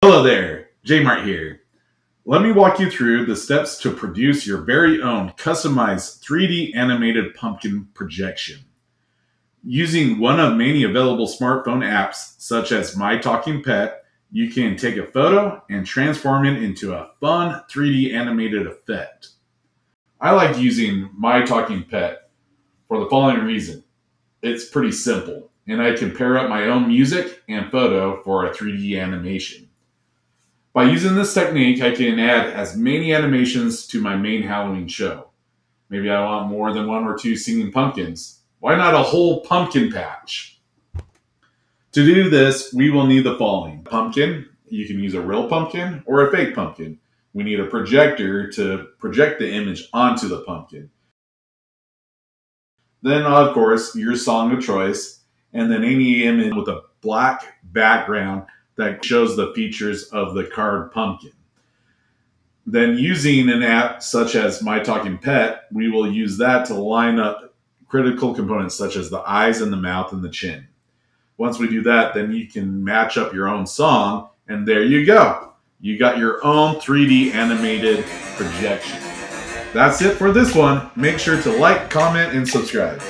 Hello there, Jmart here. Let me walk you through the steps to produce your very own customized 3D animated pumpkin projection. Using one of many available smartphone apps, such as My Talking Pet, you can take a photo and transform it into a fun 3D animated effect. I like using My Talking Pet for the following reason. It's pretty simple, and I can pair up my own music and photo for a 3D animation. By using this technique, I can add as many animations to my main Halloween show. Maybe I want more than one or two singing pumpkins. Why not a whole pumpkin patch? To do this, we will need the following. Pumpkin, you can use a real pumpkin or a fake pumpkin. We need a projector to project the image onto the pumpkin. Then, of course, your song of choice, and then any image with a black background that shows the features of the card pumpkin. Then using an app such as My Talking Pet, we will use that to line up critical components such as the eyes and the mouth and the chin. Once we do that, then you can match up your own song, and there you go. You got your own 3D animated projection. That's it for this one. Make sure to like, comment, and subscribe.